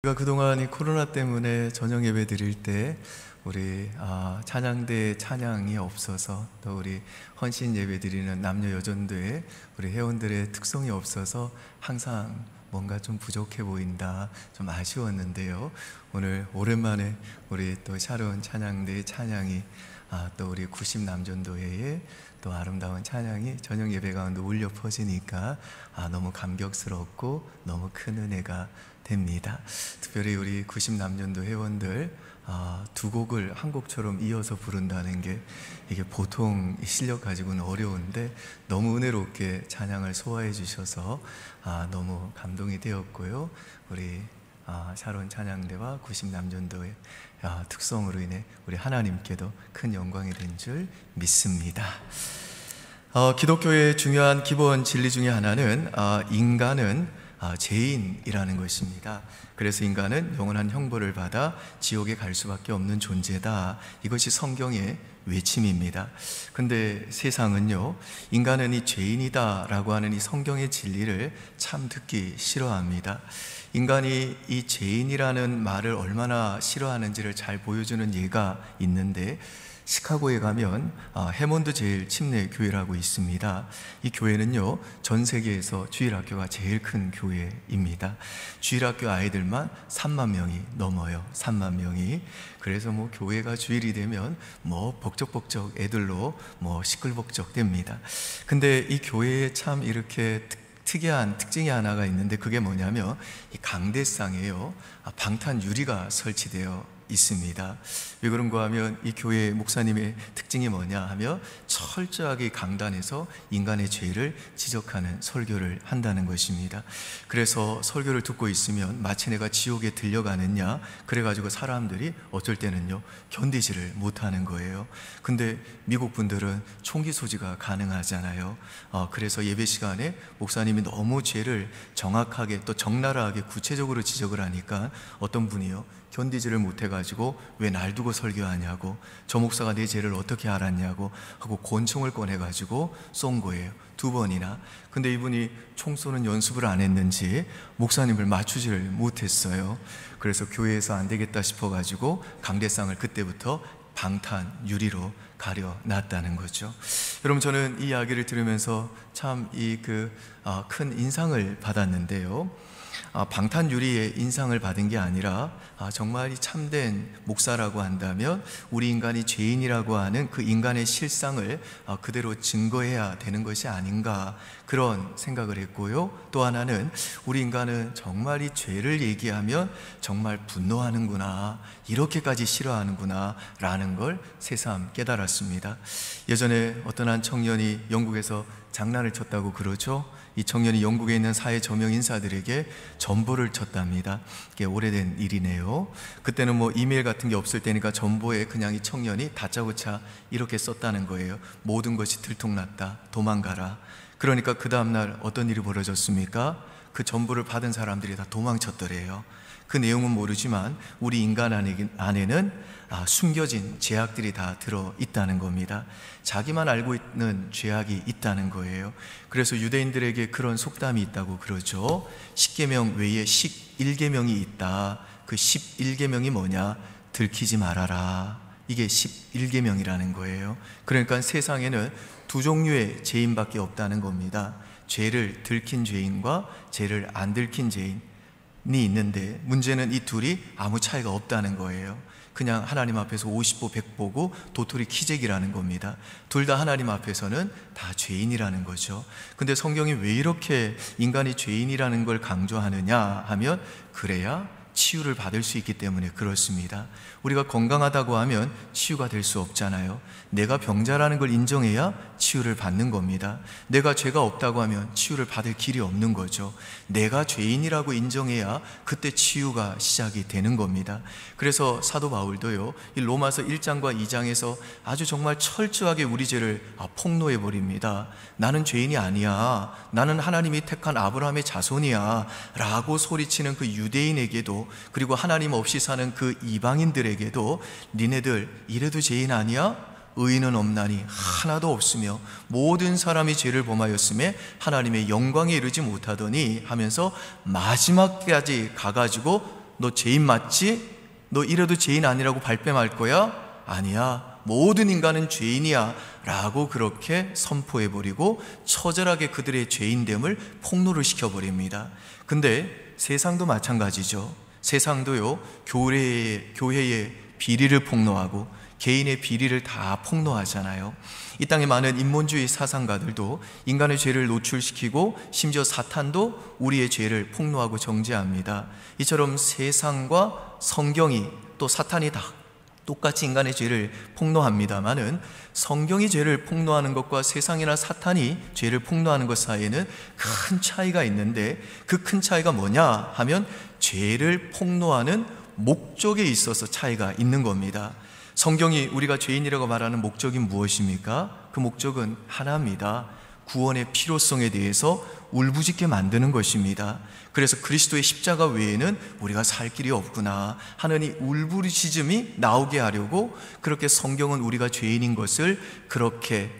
우리가 그동안 이 코로나 때문에 저녁 예배 드릴 때 우리 찬양대 찬양이 없어서, 또 우리 헌신 예배 드리는 남녀 여전도의 우리 회원들의 특성이 없어서 항상 뭔가 좀 부족해 보인다, 좀 아쉬웠는데요. 오늘 오랜만에 우리 또 샤론 찬양대의 찬양이 또 우리 90 남전도회의 또 아름다운 찬양이 저녁 예배 가운데 울려 퍼지니까 너무 감격스럽고 너무 큰 은혜가 됩니다. 특별히 우리 90 남전도 회원들 두 곡을 한 곡처럼 이어서 부른다는 게 이게 보통 실력 가지고는 어려운데 너무 은혜롭게 찬양을 소화해 주셔서 너무 감동이 되었고요. 우리 샤론 찬양대와 90 남전도의 특성으로 인해 우리 하나님께도 큰 영광이 된 줄 믿습니다. 기독교의 중요한 기본 진리 중에 하나는 인간은 죄인이라는 것입니다. 그래서 인간은 영원한 형벌을 받아 지옥에 갈 수밖에 없는 존재다. 이것이 성경의 외침입니다. 근데 세상은요, 인간은 이 죄인이다 라고 하는 이 성경의 진리를 참 듣기 싫어합니다. 인간이 이 죄인이라는 말을 얼마나 싫어하는지를 잘 보여주는 예가 있는데, 시카고에 가면 해몬드 제일 침례 교회라고 있습니다. 이 교회는요, 전 세계에서 주일학교가 제일 큰 교회입니다. 주일학교 아이들만 3만 명이 넘어요. 3만 명이. 그래서 교회가 주일이 되면 복적복적 애들로 시끌벅적 됩니다. 근데 이 교회에 참 이렇게 특이한 특징이 하나가 있는데, 그게 뭐냐면 이 강대상에요, 방탄 유리가 설치되어 있습니다. 왜 그런가 하면 이 교회 목사님의 특징이 뭐냐 하면 철저하게 강단에서 인간의 죄를 지적하는 설교를 한다는 것입니다. 그래서 설교를 듣고 있으면 마치 내가 지옥에 들려가느냐, 그래가지고 사람들이 어쩔 때는요 견디지를 못하는 거예요. 근데 미국 분들은 총기 소지가 가능하잖아요. 그래서 예배 시간에 목사님이 너무 죄를 정확하게 또 적나라하게 구체적으로 지적을 하니까 어떤 분이요, 견디지를 못해가지고 왜 날 두고 설교하냐고, 저 목사가 내 죄를 어떻게 알았냐고 하고 권총을 꺼내가지고 쏜 거예요. 2번이나. 근데 이분이 총 쏘는 연습을 안 했는지 목사님을 맞추지를 못했어요. 그래서 교회에서 안 되겠다 싶어가지고 강대상을 그때부터 방탄 유리로 가려놨다는 거죠. 여러분, 저는 이 이야기를 들으면서 참 큰 인상을 받았는데요. 방탄 유리의 인상을 받은 게 아니라 정말 참된 목사라고 한다면 우리 인간이 죄인이라고 하는 그 인간의 실상을 그대로 증거해야 되는 것이 아닌가, 그런 생각을 했고요. 또 하나는 우리 인간은 정말 이 죄를 얘기하면 정말 분노하는구나, 이렇게까지 싫어하는구나 라는 걸 새삼 깨달았습니다. 예전에 어떤 한 청년이 영국에서 장난을 쳤다고 그러죠. 이 청년이 영국에 있는 사회 저명 인사들에게 전보를 쳤답니다. 이게 오래된 일이네요. 그때는 이메일 같은 게 없을 때니까 전보에 그냥 이 청년이 다짜고짜 이렇게 썼다는 거예요. 모든 것이 들통났다, 도망가라. 그러니까 그 다음날 어떤 일이 벌어졌습니까? 그 전보를 받은 사람들이 다 도망쳤더래요. 그 내용은 모르지만 우리 인간 안에는 숨겨진 죄악들이 다 들어있다는 겁니다. 자기만 알고 있는 죄악이 있다는 거예요. 그래서 유대인들에게 그런 속담이 있다고 그러죠. 10계명 외에 11계명이 있다. 그 11계명이 뭐냐? 들키지 말아라. 이게 11계명이라는 거예요. 그러니까 세상에는 두 종류의 죄인밖에 없다는 겁니다. 죄를 들킨 죄인과 죄를 안 들킨 죄인이 있는데, 문제는 이 둘이 아무 차이가 없다는 거예요. 그냥 하나님 앞에서 50보 100보고 도토리 키재기라는 겁니다. 둘 다 하나님 앞에서는 다 죄인이라는 거죠. 근데 성경이 왜 이렇게 인간이 죄인이라는 걸 강조하느냐 하면, 그래야 치유를 받을 수 있기 때문에 그렇습니다. 우리가 건강하다고 하면 치유가 될 수 없잖아요. 내가 병자라는 걸 인정해야 치유를 받는 겁니다. 내가 죄가 없다고 하면 치유를 받을 길이 없는 거죠. 내가 죄인이라고 인정해야 그때 치유가 시작이 되는 겁니다. 그래서 사도 바울도요, 이 로마서 1장과 2장에서 아주 정말 철저하게 우리 죄를 폭로해 버립니다. 나는 죄인이 아니야, 나는 하나님이 택한 아브라함의 자손이야 라고 소리치는 그 유대인에게도, 그리고 하나님 없이 사는 그 이방인들에게도, 니네들 이래도 죄인 아니야? 의인은 없나니 하나도 없으며 모든 사람이 죄를 범하였음에 하나님의 영광에 이르지 못하더니 하면서 마지막까지 가가지고 너 죄인 맞지? 너 이래도 죄인 아니라고 발뺌할 거야? 아니야, 모든 인간은 죄인이야 라고 그렇게 선포해버리고 처절하게 그들의 죄인됨을 폭로를 시켜버립니다. 근데 세상도 마찬가지죠. 세상도요, 교회의 비리를 폭로하고 개인의 비리를 다 폭로하잖아요. 이 땅의 많은 인본주의 사상가들도 인간의 죄를 노출시키고 심지어 사탄도 우리의 죄를 폭로하고 정죄합니다. 이처럼 세상과 성경이 또 사탄이 다 똑같이 인간의 죄를 폭로합니다마는 성경이 죄를 폭로하는 것과 세상이나 사탄이 죄를 폭로하는 것 사이에는 큰 차이가 있는데, 그 큰 차이가 뭐냐 하면 죄를 폭로하는 목적에 있어서 차이가 있는 겁니다. 성경이 우리가 죄인이라고 말하는 목적이 무엇입니까? 그 목적은 하나입니다. 구원의 필요성에 대해서 울부짖게 만드는 것입니다. 그래서 그리스도의 십자가 외에는 우리가 살 길이 없구나 하는 이 울부짖음이 나오게 하려고 그렇게 성경은 우리가 죄인인 것을 그렇게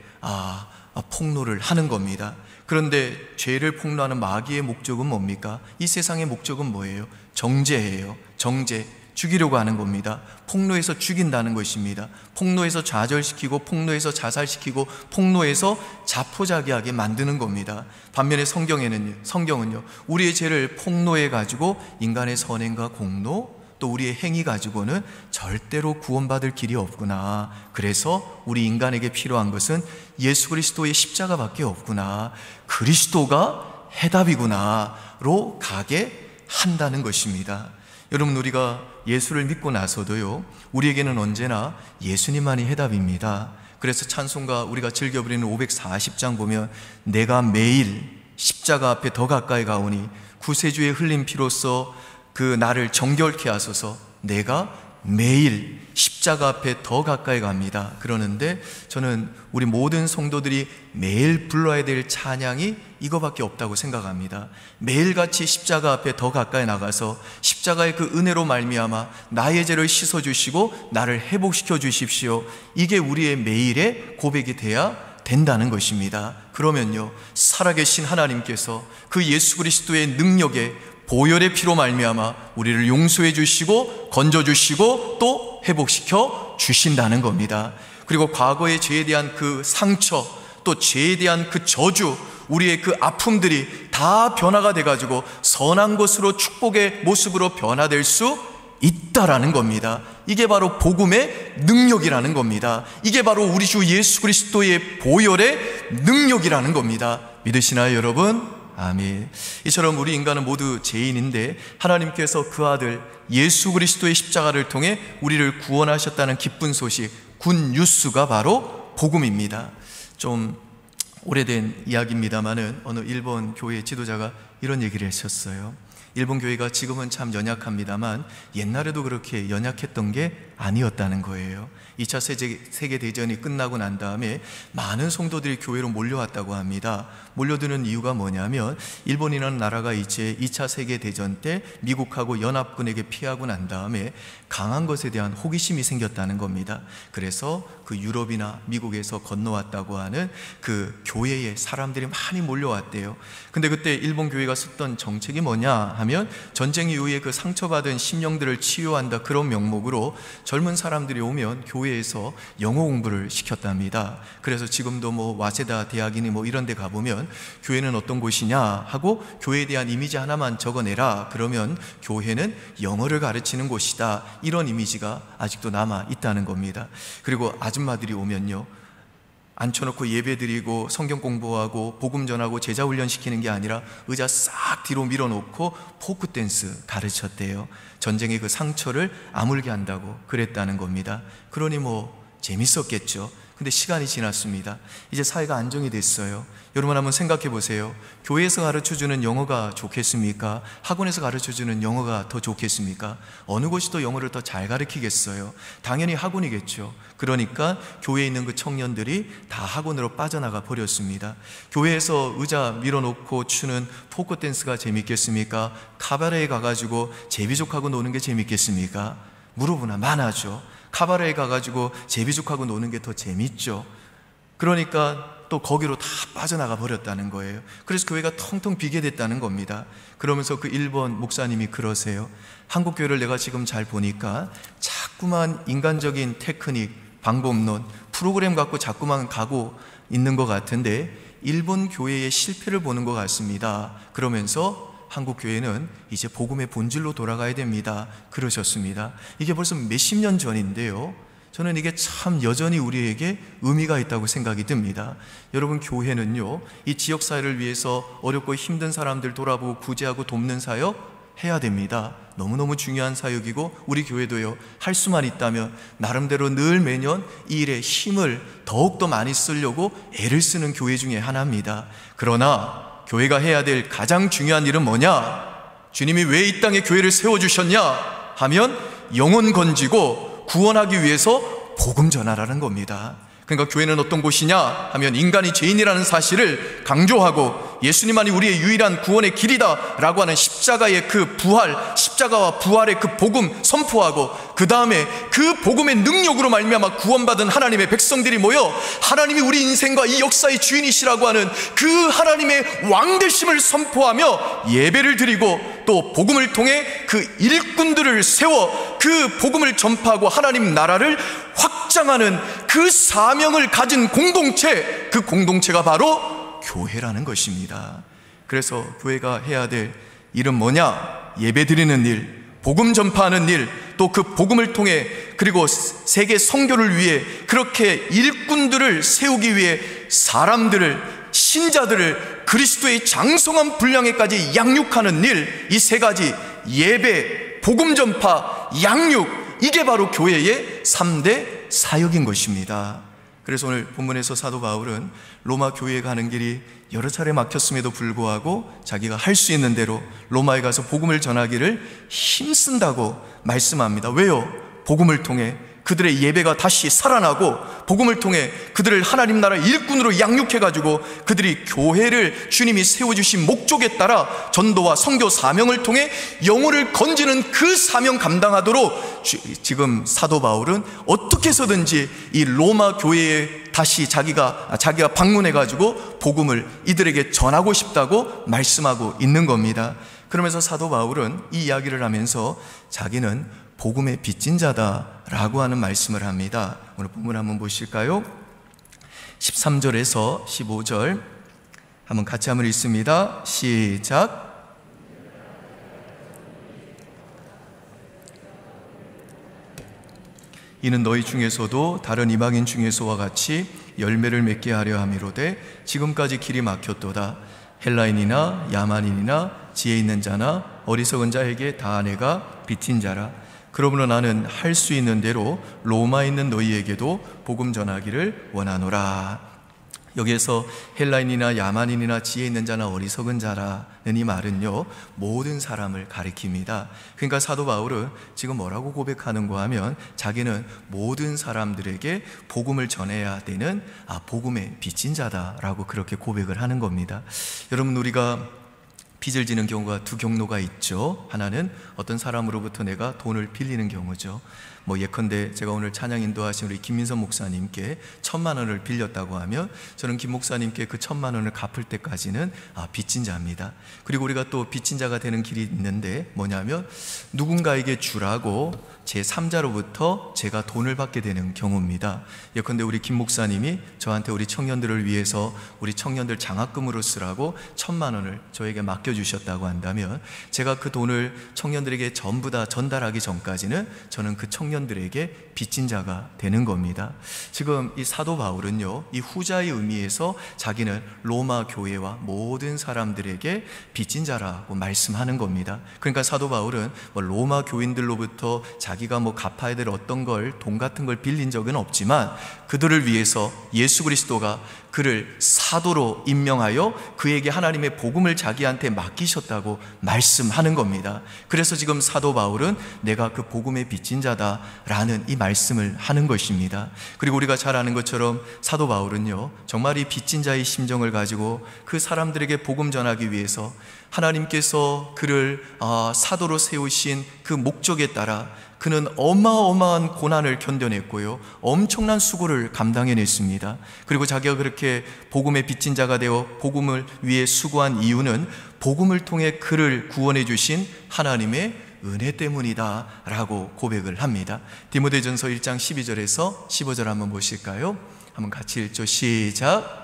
폭로를 하는 겁니다. 그런데 죄를 폭로하는 마귀의 목적은 뭡니까? 이 세상의 목적은 뭐예요? 정죄예요. 정죄. 죽이려고 하는 겁니다. 폭로해서 죽인다는 것입니다. 폭로해서 좌절시키고, 폭로해서 자살시키고, 폭로해서 자포자기하게 만드는 겁니다. 반면에 성경은요, 우리의 죄를 폭로해 가지고 인간의 선행과 공로, 또 우리의 행위 가지고는 절대로 구원받을 길이 없구나. 그래서 우리 인간에게 필요한 것은 예수 그리스도의 십자가밖에 없구나. 그리스도가 해답이구나로 가게 한다는 것입니다. 여러분, 우리가 예수를 믿고 나서도요, 우리에게는 언제나 예수님만이 해답입니다. 그래서 찬송가 우리가 즐겨 부르는 540장 보면 내가 매일 십자가 앞에 더 가까이 가오니 구세주의 흘린 피로써 그 나를 정결케 하소서. 내가 매일 십자가 앞에 더 가까이 갑니다. 그러는데 저는 우리 모든 성도들이 매일 불러야 될 찬양이 이거밖에 없다고 생각합니다. 매일같이 십자가 앞에 더 가까이 나가서 십자가의 그 은혜로 말미암아 나의 죄를 씻어주시고 나를 회복시켜 주십시오. 이게 우리의 매일의 고백이 돼야 된다는 것입니다. 그러면요, 살아계신 하나님께서 그 예수 그리스도의 능력에 보혈의 피로 말미암아 우리를 용서해 주시고 건져 주시고 또 회복시켜 주신다는 겁니다. 그리고 과거의 죄에 대한 그 상처, 또 죄에 대한 그 저주, 우리의 그 아픔들이 다 변화가 돼가지고 선한 것으로 축복의 모습으로 변화될 수 있다라는 겁니다. 이게 바로 복음의 능력이라는 겁니다. 이게 바로 우리 주 예수 그리스도의 보혈의 능력이라는 겁니다. 믿으시나요, 여러분? 아멘. 이처럼 우리 인간은 모두 죄인인데 하나님께서 그 아들 예수 그리스도의 십자가를 통해 우리를 구원하셨다는 기쁜 소식, 굿뉴스가 바로 복음입니다. 좀 오래된 이야기입니다마는 어느 일본 교회 지도자가 이런 얘기를 하셨어요. 일본 교회가 지금은 참 연약합니다만 옛날에도 그렇게 연약했던 게 아니었다는 거예요. 2차 세계대전이 끝나고 난 다음에 많은 성도들이 교회로 몰려왔다고 합니다. 몰려드는 이유가 뭐냐면 일본이라는 나라가 이제 2차 세계대전 때 미국하고 연합군에게 피하고 난 다음에 강한 것에 대한 호기심이 생겼다는 겁니다. 그래서 그 유럽이나 미국에서 건너왔다고 하는 그 교회에 사람들이 많이 몰려왔대요. 근데 그때 일본 교회가 썼던 정책이 뭐냐 하면 전쟁 이후에 그 상처받은 심령들을 치유한다, 그런 명목으로 젊은 사람들이 오면 교회에서 영어 공부를 시켰답니다. 그래서 지금도 뭐 와세다 대학이니 뭐 이런 데 가보면 교회는 어떤 곳이냐 하고 교회에 대한 이미지 하나만 적어내라 그러면 교회는 영어를 가르치는 곳이다, 이런 이미지가 아직도 남아 있다는 겁니다. 그리고 아줌마들이 오면요, 앉혀놓고 예배드리고 성경 공부하고 복음 전하고 제자 훈련시키는 게 아니라 의자 싹 뒤로 밀어놓고 포크 댄스 가르쳤대요. 전쟁의 그 상처를 아물게 한다고 그랬다는 겁니다. 그러니 뭐 재밌었겠죠. 근데 시간이 지났습니다. 이제 사회가 안정이 됐어요. 여러분 한번 생각해 보세요. 교회에서 가르쳐주는 영어가 좋겠습니까? 학원에서 가르쳐주는 영어가 더 좋겠습니까? 어느 곳이 더 영어를 더 잘 가르치겠어요? 당연히 학원이겠죠. 그러니까 교회에 있는 그 청년들이 다 학원으로 빠져나가 버렸습니다. 교회에서 의자 밀어놓고 추는 포크 댄스가 재밌겠습니까? 카바레에 가가지고 제비족하고 노는 게 재밌겠습니까? 물어보나 마나죠. 카바레에 가가지고 제비족하고 노는 게 더 재밌죠. 그러니까 또 거기로 다 빠져나가 버렸다는 거예요. 그래서 교회가 텅텅 비게 됐다는 겁니다. 그러면서 그 일본 목사님이 그러세요. 한국 교회를 내가 지금 잘 보니까 자꾸만 인간적인 테크닉, 방법론, 프로그램 갖고 자꾸만 가고 있는 것 같은데 일본 교회의 실패를 보는 것 같습니다. 그러면서 한국 교회는 이제 복음의 본질로 돌아가야 됩니다. 그러셨습니다. 이게 벌써 몇십 년 전인데요, 저는 이게 참 여전히 우리에게 의미가 있다고 생각이 듭니다. 여러분, 교회는요, 이 지역사회를 위해서 어렵고 힘든 사람들 돌아보고 구제하고 돕는 사역 해야 됩니다. 너무너무 중요한 사역이고 우리 교회도요, 할 수만 있다면 나름대로 늘 매년 이 일에 힘을 더욱더 많이 쓰려고 애를 쓰는 교회 중에 하나입니다. 그러나 교회가 해야 될 가장 중요한 일은 뭐냐? 주님이 왜 이 땅에 교회를 세워주셨냐 하면 영혼 건지고 구원하기 위해서 복음 전하라는 겁니다. 그러니까 교회는 어떤 곳이냐 하면 인간이 죄인이라는 사실을 강조하고 예수님만이 우리의 유일한 구원의 길이다 라고 하는 십자가의 그 부활, 십자가와 부활의 그 복음 선포하고, 그 다음에 그 복음의 능력으로 말미암아 구원받은 하나님의 백성들이 모여 하나님이 우리 인생과 이 역사의 주인이시라고 하는 그 하나님의 왕되심을 선포하며 예배를 드리고, 또 복음을 통해 그 일꾼들을 세워 그 복음을 전파하고 하나님 나라를 확장하는 그 사명을 가진 공동체, 그 공동체가 바로 교회라는 것입니다. 그래서 교회가 해야 될 일은 뭐냐? 예배 드리는 일, 복음 전파하는 일, 또 그 복음을 통해 그리고 세계 선교를 위해 그렇게 일꾼들을 세우기 위해 사람들을, 신자들을 그리스도의 장성한 분량에까지 양육하는 일, 이 세 가지, 예배, 복음 전파, 양육, 이게 바로 교회의 3대 사역인 것입니다. 그래서 오늘 본문에서 사도 바울은 로마 교회에 가는 길이 여러 차례 막혔음에도 불구하고 자기가 할 수 있는 대로 로마에 가서 복음을 전하기를 힘쓴다고 말씀합니다. 왜요? 복음을 통해 그들의 예배가 다시 살아나고, 복음을 통해 그들을 하나님 나라 일꾼으로 양육해가지고 그들이 교회를 주님이 세워주신 목적에 따라 전도와 선교 사명을 통해 영혼을 건지는 그 사명 감당하도록 지금 사도 바울은 어떻게 해서든지 이 로마 교회에 다시 자기가 방문해가지고 복음을 이들에게 전하고 싶다고 말씀하고 있는 겁니다. 그러면서 사도 바울은 이 이야기를 하면서 자기는 복음의 빚진 자다라고 하는 말씀을 합니다. 오늘 본문 한번 보실까요? 13절에서 15절 한번 같이 한번 읽습니다. 시작. 이는 너희 중에서도 다른 이방인 중에서와 같이 열매를 맺게 하려 함이로되 지금까지 길이 막혔도다. 헬라인이나 야만인이나 지혜 있는 자나 어리석은 자에게 다 내가 빚진 자라. 그러므로 나는 할 수 있는 대로 로마에 있는 너희에게도 복음 전하기를 원하노라. 여기에서 헬라인이나 야만인이나 지혜 있는 자나 어리석은 자라는 이 말은요, 모든 사람을 가리킵니다. 그러니까 사도 바울은 지금 뭐라고 고백하는가 하면 자기는 모든 사람들에게 복음을 전해야 되는 복음의 빚진 자다라고 그렇게 고백을 하는 겁니다. 여러분, 우리가 빚을 지는 경우가 두 경로가 있죠. 하나는 어떤 사람으로부터 내가 돈을 빌리는 경우죠. 예컨대 제가 오늘 찬양 인도하신 우리 김민선 목사님께 1,000만 원을 빌렸다고 하면 저는 김 목사님께 그 1,000만 원을 갚을 때까지는 빚진 자입니다. 그리고 우리가 또 빚진 자가 되는 길이 있는데 뭐냐면 누군가에게 주라고 제3자로부터 제가 돈을 받게 되는 경우입니다. 예컨대 우리 김 목사님이 저한테 우리 청년들을 위해서 우리 청년들 장학금으로 쓰라고 1,000만 원을 저에게 맡겨주셨다고 한다면 제가 그 돈을 청년들에게 전부 다 전달하기 전까지는 저는 그 청년들에게 빚진 자가 되는 겁니다. 지금 이 사도 바울은요, 이 후자의 의미에서 자기는 로마 교회와 모든 사람들에게 빚진 자라고 말씀하는 겁니다. 그러니까 사도 바울은 로마 교인들로부터 자기가 갚아야 될 어떤 돈 같은 걸 빌린 적은 없지만 그들을 위해서 예수 그리스도가 그를 사도로 임명하여 그에게 하나님의 복음을 자기한테 맡기셨다고 말씀하는 겁니다. 그래서 지금 사도 바울은 내가 그 복음의 빚진 자다라는 이 말씀을 하는 것입니다. 그리고 우리가 잘 아는 것처럼 사도 바울은요, 정말 이 빚진 자의 심정을 가지고 그 사람들에게 복음 전하기 위해서 하나님께서 그를 사도로 세우신 그 목적에 따라 그는 어마어마한 고난을 견뎌냈고요, 엄청난 수고를 감당해냈습니다. 그리고 자기가 그렇게 복음의 빚진 자가 되어 복음을 위해 수고한 이유는 복음을 통해 그를 구원해 주신 하나님의 은혜 때문이다 라고 고백을 합니다. 디모데전서 1장 12절에서 15절 한번 보실까요? 한번 같이 읽죠. 시작.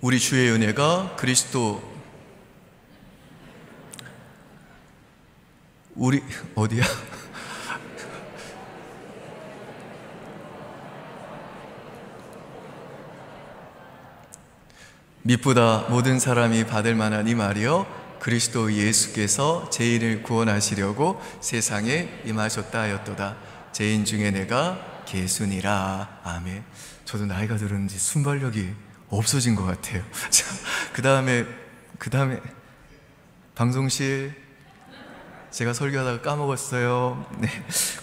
우리 주의 은혜가 그리스도 우리 어디야? 미쁘다 모든 사람이 받을 만한 이 말이요 그리스도 예수께서 죄인을 구원하시려고 세상에 임하셨다 하였도다. 죄인 중에 내가 개순이라. 아멘. 저도 나이가 들었는지 순발력이 없어진 것 같아요. 자, 그 다음에 방송실 제가 설교하다가 까먹었어요. 네.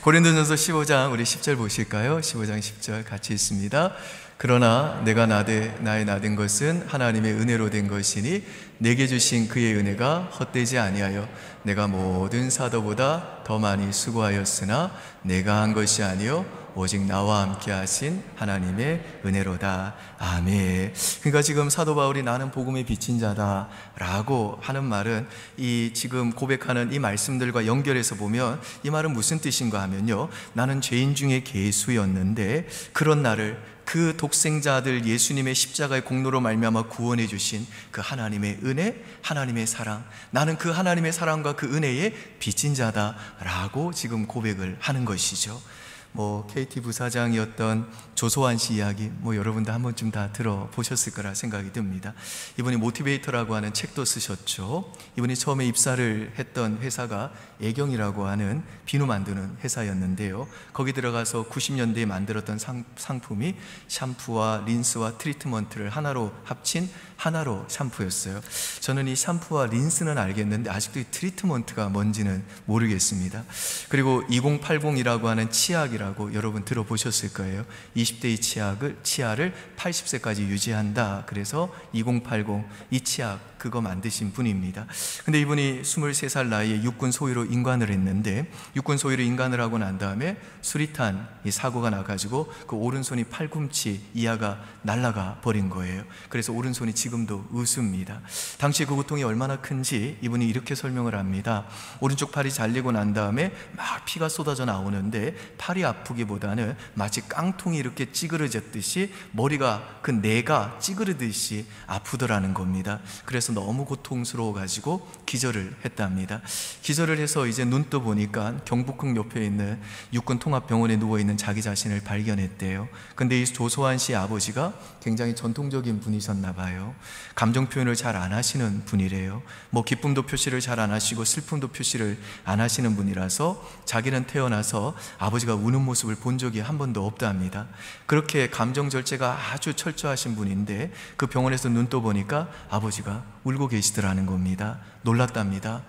고린도전서 15장 우리 10절 보실까요? 15장 10절 같이 있습니다. 그러나 내가 나의 나된 것은 하나님의 은혜로 된 것이니 내게 주신 그의 은혜가 헛되지 아니하여 내가 모든 사도보다 더 많이 수고하였으나 내가 한 것이 아니요 오직 나와 함께 하신 하나님의 은혜로다. 아멘. 그러니까 지금 사도 바울이 나는 복음의 빚진 자다 라고 하는 말은 이 지금 고백하는 이 말씀들과 연결해서 보면 이 말은 무슨 뜻인가 하면요, 나는 죄인 중에 괴수였는데 그런 나를 그 독생자들 예수님의 십자가의 공로로 말미암아 구원해 주신 그 하나님의 은혜, 하나님의 사랑, 나는 그 하나님의 사랑과 그 은혜의 빚진 자다라고 지금 고백을 하는 것이죠. KT 부사장이었던 조소환 씨 이야기 여러분도 한 번쯤 다 들어보셨을 거라 생각이 듭니다. 이분이 모티베이터라고 하는 책도 쓰셨죠. 이분이 처음에 입사를 했던 회사가 애경이라고 하는 비누 만드는 회사였는데요, 거기 들어가서 90년대에 만들었던 상품이 샴푸와 린스와 트리트먼트를 하나로 합친 하나로 샴푸였어요. 저는 이 샴푸와 린스는 알겠는데 아직도 이 트리트먼트가 뭔지는 모르겠습니다. 그리고 2080이라고 하는 치약이라고 여러분 들어보셨을 거예요. 20대의 치아를 80세까지 유지한다. 그래서 2080 이 치약 그거 만드신 분입니다. 근데 이분이 23살 나이에 육군 소위로 임관을 했는데, 육군 소위로 임관을 하고 난 다음에 수리탄 이 사고가 나가지고 그 오른손이 팔꿈치 이하가 날아가 버린 거예요. 그래서 오른손이 지금도 으습니다. 당시 그 고통이 얼마나 큰지 이분이 이렇게 설명을 합니다. 오른쪽 팔이 잘리고 난 다음에 막 피가 쏟아져 나오는데 팔이 아프기보다는 마치 깡통이 이렇게 찌그러졌듯이 머리가 그 뇌가 찌그러듯이 아프더라는 겁니다. 그래서 너무 고통스러워 가지고 기절을 했답니다. 기절을 해서 이제 눈 떠 보니까 경북궁 옆에 있는 육군 통합병원에 누워 있는 자기 자신을 발견했대요. 근데 이 조소환 씨의 아버지가 굉장히 전통적인 분이셨나 봐요. 감정 표현을 잘 안 하시는 분이래요. 기쁨도 표시를 잘 안 하시고 슬픔도 표시를 안 하시는 분이라서 자기는 태어나서 아버지가 우는 모습을 본 적이 한 번도 없답니다. 그렇게 감정 절제가 아주 철저하신 분인데 그 병원에서 눈 떠 보니까 아버지가 울고 계시더라는 겁니다. 놀랐답니다.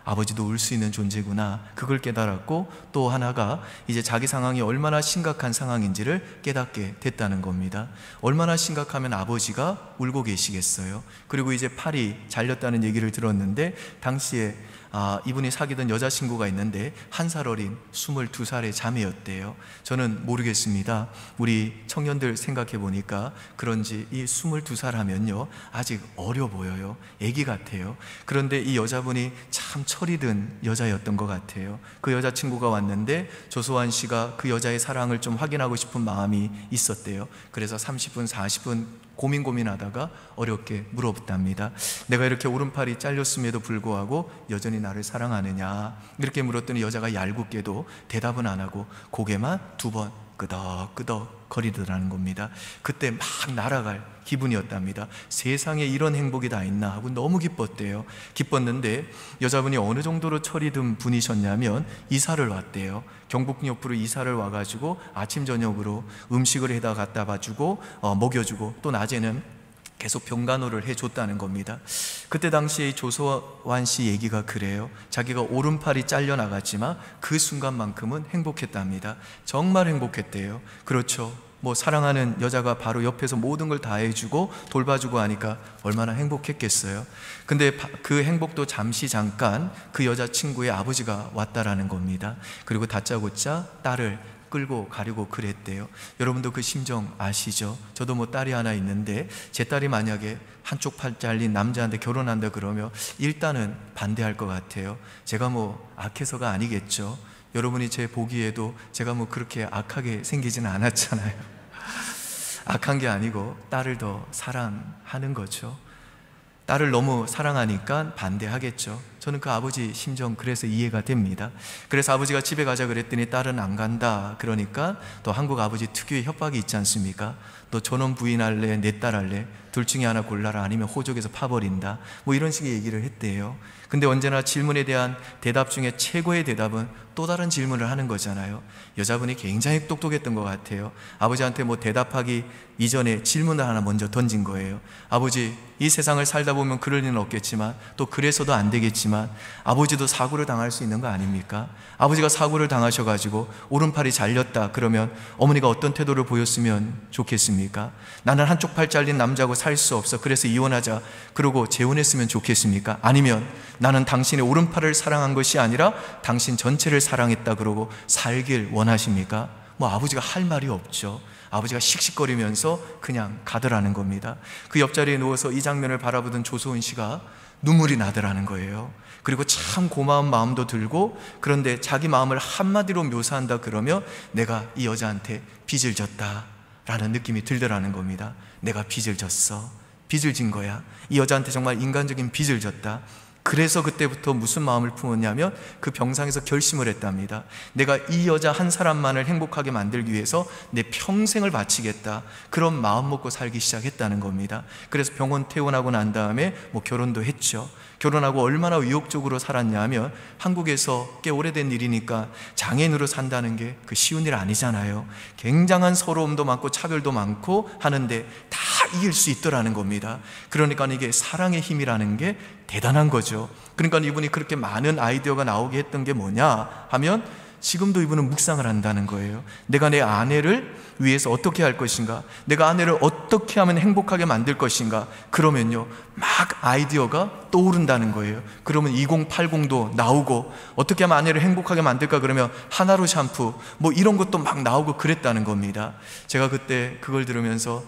아버지도 울 수 있는 존재구나, 그걸 깨달았고, 또 하나가 이제 자기 상황이 얼마나 심각한 상황인지를 깨닫게 됐다는 겁니다. 얼마나 심각하면 아버지가 울고 계시겠어요. 그리고 이제 팔이 잘렸다는 얘기를 들었는데 당시에 이분이 사귀던 여자친구가 있는데 1살 어린 22살의 자매였대요. 저는 모르겠습니다. 우리 청년들 생각해 보니까 그런지 이 22살 하면요 아직 어려 보여요. 애기 같아요. 그런데 이 여자분이 참 철이 든 여자였던 것 같아요. 그 여자친구가 왔는데 조소환 씨가 그 여자의 사랑을 좀 확인하고 싶은 마음이 있었대요. 그래서 30분 40분 고민하다가 어렵게 물어봤답니다. 내가 이렇게 오른팔이 잘렸음에도 불구하고 여전히 나를 사랑하느냐, 이렇게 물었더니 여자가 얄궂게도 대답은 안 하고 고개만 2번 끄덕끄덕 거리더라는 겁니다. 그때 막 날아갈 기분이었답니다. 세상에 이런 행복이 다 있나 하고 너무 기뻤대요. 기뻤는데 여자분이 어느 정도로 철이 든 분이셨냐면 이사를 왔대요. 경북 옆으로 이사를 와가지고 아침 저녁으로 음식을 해다 갖다 봐주고 먹여주고, 또 낮에는 계속 병간호를 해줬다는 겁니다. 그때 당시에 조소환 씨 얘기가 그래요. 자기가 오른팔이 잘려나갔지만 그 순간만큼은 행복했답니다. 정말 행복했대요. 그렇죠. 뭐 사랑하는 여자가 바로 옆에서 모든 걸 다 해주고 돌봐주고 하니까 얼마나 행복했겠어요. 근데 그 행복도 잠시 잠깐 그 여자친구의 아버지가 왔다라는 겁니다. 그리고 다짜고짜 딸을 끌고 가려고 그랬대요. 여러분도 그 심정 아시죠? 저도 뭐 딸이 하나 있는데 제 딸이 만약에 한쪽 팔 잘린 남자한테 결혼한다 그러면 일단은 반대할 것 같아요. 제가 뭐 악해서가 아니겠죠. 여러분이 제 보기에도 제가 뭐 그렇게 악하게 생기지는 않았잖아요. 악한 게 아니고 딸을 더 사랑하는 거죠. 딸을 너무 사랑하니까 반대하겠죠. 저는 그 아버지 심정 그래서 이해가 됩니다. 그래서 아버지가 집에 가자 그랬더니 딸은 안 간다. 그러니까 또 한국 아버지 특유의 협박이 있지 않습니까? 너 저놈 부인할래? 내 딸 할래? 둘 중에 하나 골라라. 아니면 호적에서 파버린다. 뭐 이런 식의 얘기를 했대요. 근데 언제나 질문에 대한 대답 중에 최고의 대답은 또 다른 질문을 하는 거잖아요. 여자분이 굉장히 똑똑했던 것 같아요. 아버지한테 뭐 대답하기 이전에 질문을 하나 먼저 던진 거예요. 아버지, 이 세상을 살다 보면 그럴 일은 없겠지만 또 그래서도 안 되겠지만 아버지도 사고를 당할 수 있는 거 아닙니까? 아버지가 사고를 당하셔가지고 오른팔이 잘렸다 그러면 어머니가 어떤 태도를 보였으면 좋겠습니까? 나는 한쪽 팔 잘린 남자하고 살 수 없어, 그래서 이혼하자 그러고 재혼했으면 좋겠습니까? 아니면 나는 당신의 오른팔을 사랑한 것이 아니라 당신 전체를 사랑했다 그러고 살길 원하십니까? 뭐 아버지가 할 말이 없죠. 아버지가 씩씩거리면서 그냥 가더라는 겁니다. 그 옆자리에 누워서 이 장면을 바라보던 조소은 씨가 눈물이 나더라는 거예요. 그리고 참 고마운 마음도 들고, 그런데 자기 마음을 한마디로 묘사한다 그러면 내가 이 여자한테 빚을 졌다 라는 느낌이 들더라는 겁니다. 내가 빚을 졌어. 빚을 진 거야. 이 여자한테 정말 인간적인 빚을 졌다. 그래서 그때부터 무슨 마음을 품었냐면 그 병상에서 결심을 했답니다. 내가 이 여자 한 사람만을 행복하게 만들기 위해서 내 평생을 바치겠다. 그런 마음 먹고 살기 시작했다는 겁니다. 그래서 병원 퇴원하고 난 다음에 뭐 결혼도 했죠. 결혼하고 얼마나 의욕적으로 살았냐 하면 한국에서 꽤 오래된 일이니까 장애인으로 산다는 게 그 쉬운 일 아니잖아요. 굉장한 서러움도 많고 차별도 많고 하는데 다 이길 수 있더라는 겁니다. 그러니까 이게 사랑의 힘이라는 게 대단한 거죠. 그러니까 이분이 그렇게 많은 아이디어가 나오게 했던 게 뭐냐 하면 지금도 이분은 묵상을 한다는 거예요. 내가 내 아내를 위해서 어떻게 할 것인가, 내가 아내를 어떻게 하면 행복하게 만들 것인가. 그러면요 막 아이디어가 떠오른다는 거예요. 그러면 2080도 나오고, 어떻게 하면 아내를 행복하게 만들까 그러면 하나로 샴푸 뭐 이런 것도 막 나오고 그랬다는 겁니다. 제가 그때 그걸 들으면서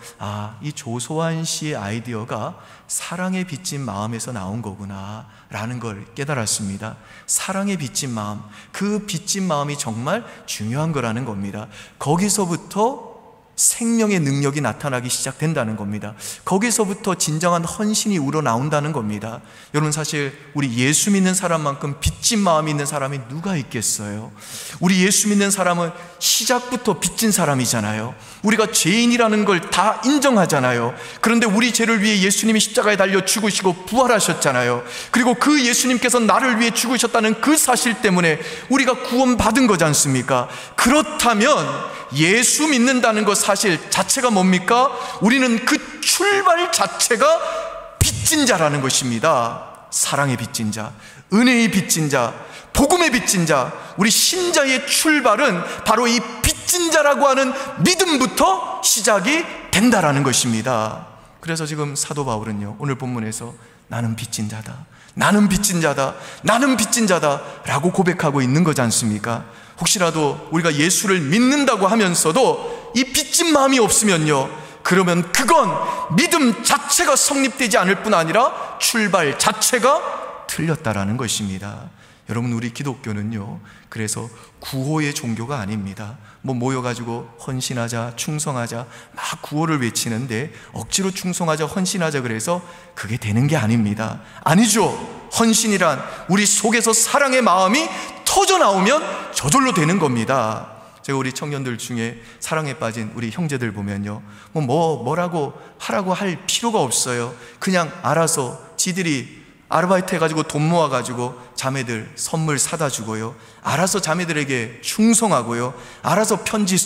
이 조소환 씨의 아이디어가 사랑에 빚진 마음에서 나온 거구나 라는 걸 깨달았습니다. 사랑에 빚진 마음, 그 빚진 마음이 정말 중요한 거라는 겁니다. 거기서부터 생명의 능력이 나타나기 시작된다는 겁니다. 거기서부터 진정한 헌신이 우러나온다는 겁니다. 여러분, 사실 우리 예수 믿는 사람만큼 빚진 마음이 있는 사람이 누가 있겠어요? 우리 예수 믿는 사람은 시작부터 빚진 사람이잖아요. 우리가 죄인이라는 걸 다 인정하잖아요. 그런데 우리 죄를 위해 예수님이 십자가에 달려 죽으시고 부활하셨잖아요. 그리고 그 예수님께서 나를 위해 죽으셨다는 그 사실 때문에 우리가 구원받은 거지 않습니까? 그렇다면 예수 믿는다는 것 사실 자체가 뭡니까? 우리는 그 출발 자체가 빚진 자라는 것입니다. 사랑의 빚진 자, 은혜의 빚진 자, 복음의 빚진 자. 우리 신자의 출발은 바로 이 빚진 자라고 하는 믿음부터 시작이 된다라는 것입니다. 그래서 지금 사도 바울은요, 오늘 본문에서 나는 빚진 자다, 나는 빚진 자다, 나는 빚진 자다 라고 고백하고 있는 거지 않습니까? 혹시라도 우리가 예수를 믿는다고 하면서도 이 빚진 마음이 없으면요, 그러면 그건 믿음 자체가 성립되지 않을 뿐 아니라 출발 자체가 틀렸다라는 것입니다. 여러분, 우리 기독교는요, 그래서 구호의 종교가 아닙니다. 뭐 모여가지고 헌신하자, 충성하자 막 구호를 외치는데 억지로 충성하자, 헌신하자 그래서 그게 되는 게 아닙니다. 아니죠. 헌신이란 우리 속에서 사랑의 마음이 터져 나오면 저절로 되는 겁니다. 제가 우리 청년들 중에 사랑에 빠진 우리 형제들 보면요, 뭐라고 하라고 할 필요가 없어요. 그냥 알아서 지들이 아르바이트 해가지고 돈 모아가지고 자매들 선물 사다 주고요, 알아서 자매들에게 충성하고요, 알아서 편지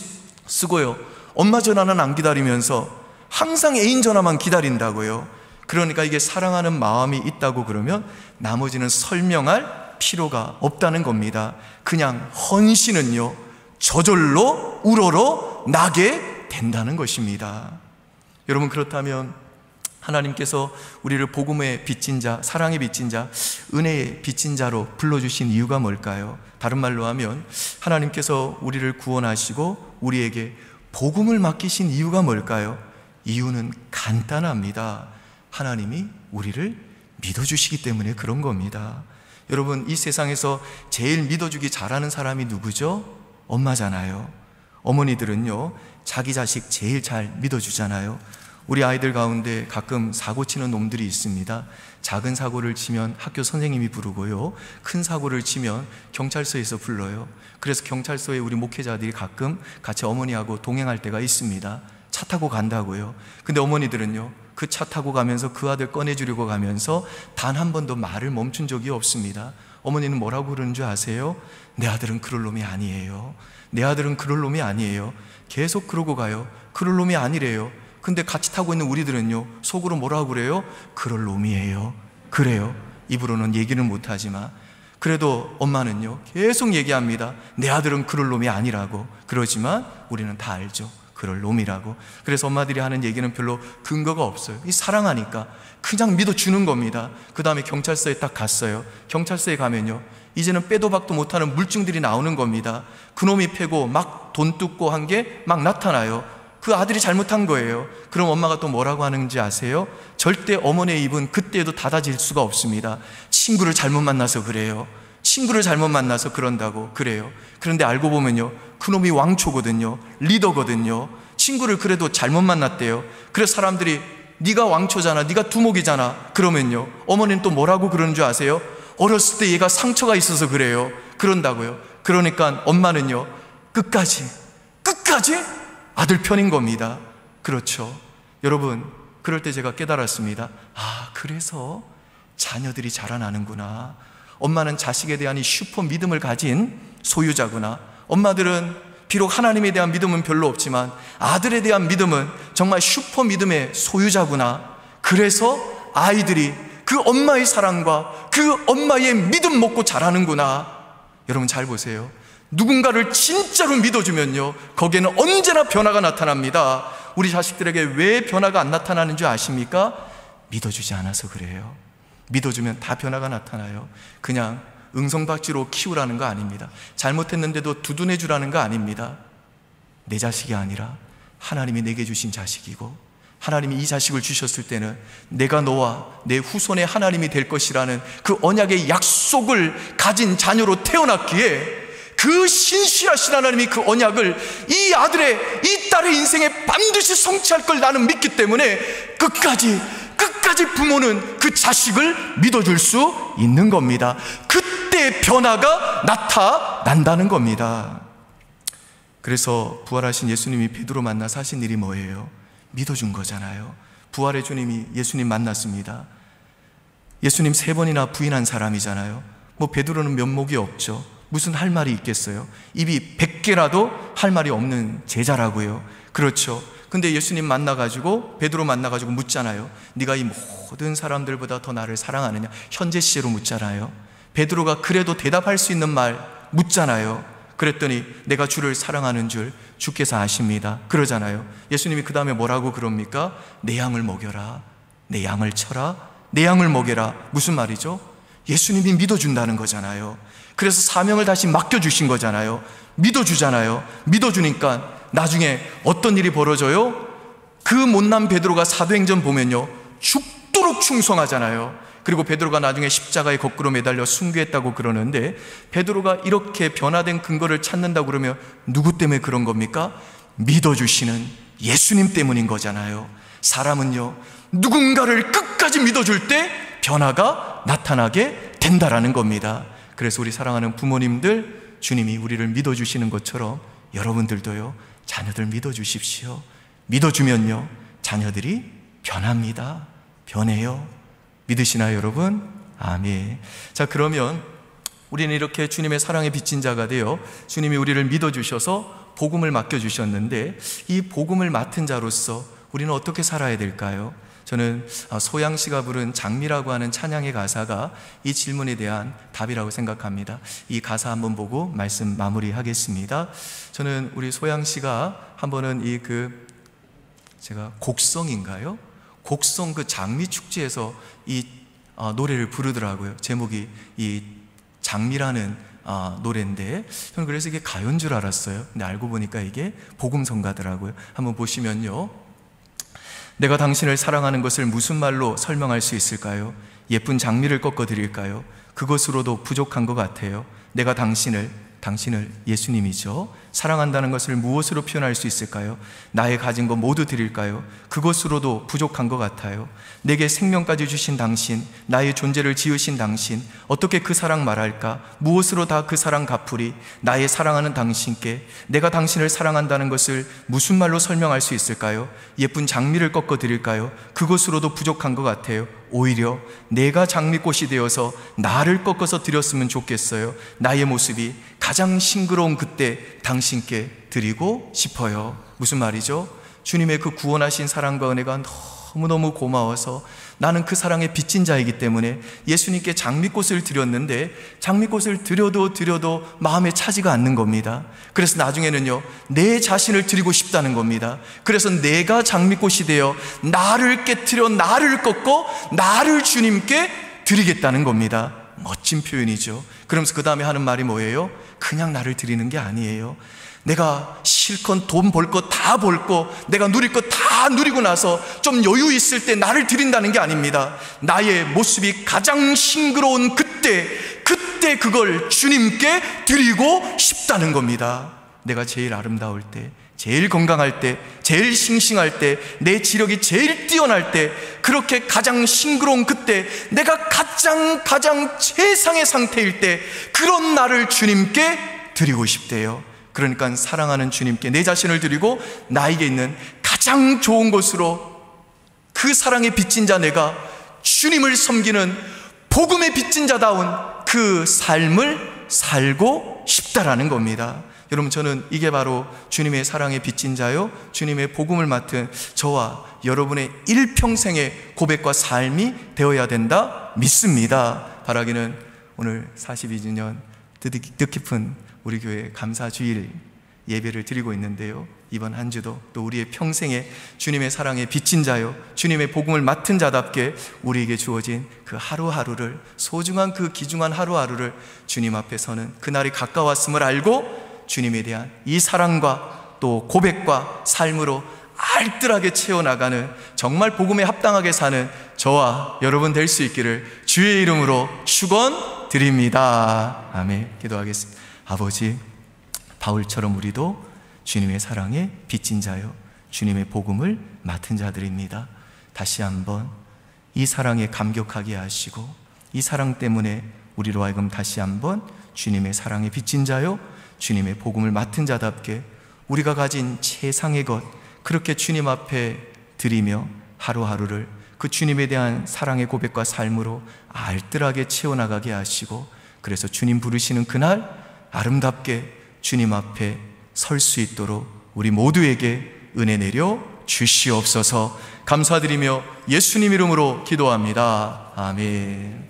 쓰고요, 엄마 전화는 안 기다리면서 항상 애인 전화만 기다린다고요. 그러니까 이게 사랑하는 마음이 있다고 그러면 나머지는 설명할 필요가 없다는 겁니다. 그냥 헌신은요, 저절로 우러러 나게 된다는 것입니다. 여러분, 그렇다면 하나님께서 우리를 복음의 빚진 자, 사랑의 빚진 자, 은혜의 빚진 자로 불러주신 이유가 뭘까요? 다른 말로 하면 하나님께서 우리를 구원하시고 우리에게 복음을 맡기신 이유가 뭘까요? 이유는 간단합니다. 하나님이 우리를 믿어주시기 때문에 그런 겁니다. 여러분, 이 세상에서 제일 믿어주기 잘하는 사람이 누구죠? 엄마잖아요. 어머니들은요, 자기 자식 제일 잘 믿어주잖아요. 우리 아이들 가운데 가끔 사고 치는 놈들이 있습니다. 작은 사고를 치면 학교 선생님이 부르고요, 큰 사고를 치면 경찰서에서 불러요. 그래서 경찰서에 우리 목회자들이 가끔 같이 어머니하고 동행할 때가 있습니다. 차 타고 간다고요. 근데 어머니들은요, 그 차 타고 가면서 그 아들 꺼내주려고 가면서 단 한 번도 말을 멈춘 적이 없습니다. 어머니는 뭐라고 그러는 줄 아세요? 내 아들은 그럴 놈이 아니에요. 내 아들은 그럴 놈이 아니에요. 계속 그러고 가요. 그럴 놈이 아니래요. 근데 같이 타고 있는 우리들은요, 속으로 뭐라고 그래요? 그럴 놈이에요. 그래요. 입으로는 얘기는 못하지만 그래도 엄마는요, 계속 얘기합니다. 내 아들은 그럴 놈이 아니라고. 그러지만 우리는 다 알죠, 그럴 놈이라고. 그래서 엄마들이 하는 얘기는 별로 근거가 없어요. 이 사랑하니까 그냥 믿어주는 겁니다. 그 다음에 경찰서에 딱 갔어요. 경찰서에 가면요, 이제는 빼도 박도 못하는 물증들이 나오는 겁니다. 그놈이 패고 막 돈 뜯고 한 게 막 나타나요. 그 아들이 잘못한 거예요. 그럼 엄마가 또 뭐라고 하는지 아세요? 절대 어머니의 입은 그때도 닫아질 수가 없습니다. 친구를 잘못 만나서 그래요. 친구를 잘못 만나서 그런다고 그래요. 그런데 알고 보면요, 그놈이 왕초거든요. 리더거든요. 친구를 그래도 잘못 만났대요. 그래서 사람들이 네가 왕초잖아, 네가 두목이잖아. 그러면요, 어머니는 또 뭐라고 그러는 줄 아세요? 어렸을 때 얘가 상처가 있어서 그래요. 그런다고요. 그러니까 엄마는요, 끝까지 아들 편인 겁니다. 그렇죠. 여러분, 그럴 때 제가 깨달았습니다. 아, 그래서 자녀들이 자라나는구나. 엄마는 자식에 대한 이 슈퍼 믿음을 가진 소유자구나. 엄마들은 비록 하나님에 대한 믿음은 별로 없지만 아들에 대한 믿음은 정말 슈퍼 믿음의 소유자구나. 그래서 아이들이 그 엄마의 사랑과 그 엄마의 믿음 먹고 자라는구나. 여러분, 잘 보세요. 누군가를 진짜로 믿어주면요, 거기에는 언제나 변화가 나타납니다. 우리 자식들에게 왜 변화가 안 나타나는 줄 아십니까? 믿어주지 않아서 그래요. 믿어주면 다 변화가 나타나요. 그냥 응성박지로 키우라는 거 아닙니다. 잘못했는데도 두둔해주라는 거 아닙니다. 내 자식이 아니라 하나님이 내게 주신 자식이고, 하나님이 이 자식을 주셨을 때는 내가 너와 내 후손의 하나님이 될 것이라는 그 언약의 약속을 가진 자녀로 태어났기에 그 신실하신 하나님이 그 언약을 이 아들의, 이 딸의 인생에 반드시 성취할 걸 나는 믿기 때문에 끝까지 부모는 그 자식을 믿어줄 수 있는 겁니다. 그때 변화가 나타난다는 겁니다. 그래서 부활하신 예수님이 베드로 만나서 하신 일이 뭐예요? 믿어준 거잖아요. 부활의 주님이 예수님 만났습니다. 예수님 3번이나 부인한 사람이잖아요. 뭐 베드로는 면목이 없죠. 무슨 할 말이 있겠어요? 입이 100개라도 할 말이 없는 제자라고요. 그렇죠. 근데 예수님 만나가지고, 베드로 만나가지고 묻잖아요. 네가 이 모든 사람들보다 더 나를 사랑하느냐? 현재 시제로 묻잖아요. 베드로가 그래도 대답할 수 있는 말 묻잖아요. 그랬더니 내가 주를 사랑하는 줄 주께서 아십니다. 그러잖아요. 예수님이 그 다음에 뭐라고 그럽니까? 내 양을 먹여라, 내 양을 쳐라, 내 양을 먹여라. 무슨 말이죠? 예수님이 믿어준다는 거잖아요. 그래서 사명을 다시 맡겨주신 거잖아요. 믿어주잖아요. 믿어주니까 나중에 어떤 일이 벌어져요? 그 못난 베드로가 사도행전 보면요, 죽도록 충성하잖아요. 그리고 베드로가 나중에 십자가에 거꾸로 매달려 순교했다고 그러는데, 베드로가 이렇게 변화된 근거를 찾는다고 그러면 누구 때문에 그런 겁니까? 믿어주시는 예수님 때문인 거잖아요. 사람은요, 누군가를 끝까지 믿어줄 때 변화가 나타나게 된다라는 겁니다. 그래서 우리 사랑하는 부모님들, 주님이 우리를 믿어주시는 것처럼 여러분들도요, 자녀들 믿어주십시오. 믿어주면요, 자녀들이 변합니다. 변해요. 믿으시나요, 여러분? 아멘. 자, 그러면 우리는 이렇게 주님의 사랑에 빚진 자가 되어 주님이 우리를 믿어주셔서 복음을 맡겨주셨는데, 이 복음을 맡은 자로서 우리는 어떻게 살아야 될까요? 저는 소양 씨가 부른 장미라고 하는 찬양의 가사가 이 질문에 대한 답이라고 생각합니다. 이 가사 한번 보고 말씀 마무리하겠습니다. 저는 우리 소양씨가 한 번은 제가 곡성인가요? 곡성 그 장미 축제에서 이 노래를 부르더라고요. 제목이 이 장미라는 노래인데, 저는 그래서 이게 가요인 줄 알았어요. 근데 알고 보니까 이게 복음성가더라고요. 한번 보시면요, 내가 당신을 사랑하는 것을 무슨 말로 설명할 수 있을까요? 예쁜 장미를 꺾어 드릴까요? 그것으로도 부족한 것 같아요. 내가 당신을 예수님이죠, 사랑한다는 것을 무엇으로 표현할 수 있을까요? 나의 가진 것 모두 드릴까요? 그것으로도 부족한 것 같아요. 내게 생명까지 주신 당신, 나의 존재를 지으신 당신, 어떻게 그 사랑 말할까? 무엇으로 다 그 사랑 갚으리? 나의 사랑하는 당신께 내가 당신을 사랑한다는 것을 무슨 말로 설명할 수 있을까요? 예쁜 장미를 꺾어 드릴까요? 그것으로도 부족한 것 같아요. 오히려 내가 장미꽃이 되어서 나를 꺾어서 드렸으면 좋겠어요. 나의 모습이 가장 싱그러운 그때 당신께 드리고 싶어요. 무슨 말이죠? 주님의 그 구원하신 사랑과 은혜가 너무너무 고마워서 나는 그 사랑에 빚진 자이기 때문에 예수님께 장미꽃을 드렸는데, 장미꽃을 드려도 마음에 차지가 않는 겁니다. 그래서 나중에는요, 내 자신을 드리고 싶다는 겁니다. 그래서 내가 장미꽃이 되어 나를 깨트려 나를 꺾고 나를 주님께 드리겠다는 겁니다. 멋진 표현이죠. 그러면서 그 다음에 하는 말이 뭐예요? 그냥 나를 드리는 게 아니에요. 내가 실컷 돈 벌 거 다 벌고 내가 누릴 거 다 누리고 나서 좀 여유 있을 때 나를 드린다는 게 아닙니다. 나의 모습이 가장 싱그러운 그때 그걸 주님께 드리고 싶다는 겁니다. 내가 제일 아름다울 때, 제일 건강할 때, 제일 싱싱할 때, 내 지력이 제일 뛰어날 때, 그렇게 가장 싱그러운 그때, 내가 가장 최상의 상태일 때, 그런 나를 주님께 드리고 싶대요. 그러니까 사랑하는 주님께 내 자신을 드리고 나에게 있는 가장 좋은 것으로 그 사랑에 빚진 자, 내가 주님을 섬기는 복음에 빚진 자다운 그 삶을 살고 싶다라는 겁니다. 여러분, 저는 이게 바로 주님의 사랑에 빚진 자요, 주님의 복음을 맡은 저와 여러분의 일평생의 고백과 삶이 되어야 된다 믿습니다. 바라기는 오늘 42주년 뜻깊은 우리 교회 감사주일 예배를 드리고 있는데요, 이번 한 주도 또 우리의 평생에 주님의 사랑에 빚진 자요, 주님의 복음을 맡은 자답게 우리에게 주어진 그 하루하루를, 소중한 그 귀중한 하루하루를 주님 앞에 서는 그날이 가까웠음을 알고 주님에 대한 이 사랑과 또 고백과 삶으로 알뜰하게 채워나가는, 정말 복음에 합당하게 사는 저와 여러분 될 수 있기를 주의 이름으로 축원드립니다. 아멘. 기도하겠습니다. 아버지, 바울처럼 우리도 주님의 사랑에 빚진 자요, 주님의 복음을 맡은 자들입니다. 다시 한번 이 사랑에 감격하게 하시고, 이 사랑 때문에 우리로 하여금 다시 한번 주님의 사랑에 빚진 자요, 주님의 복음을 맡은 자답게 우리가 가진 최상의 것, 그렇게 주님 앞에 드리며 하루하루를 그 주님에 대한 사랑의 고백과 삶으로 알뜰하게 채워나가게 하시고, 그래서 주님 부르시는 그날 아름답게 주님 앞에 설 수 있도록 우리 모두에게 은혜 내려 주시옵소서. 감사드리며 예수님 이름으로 기도합니다. 아멘.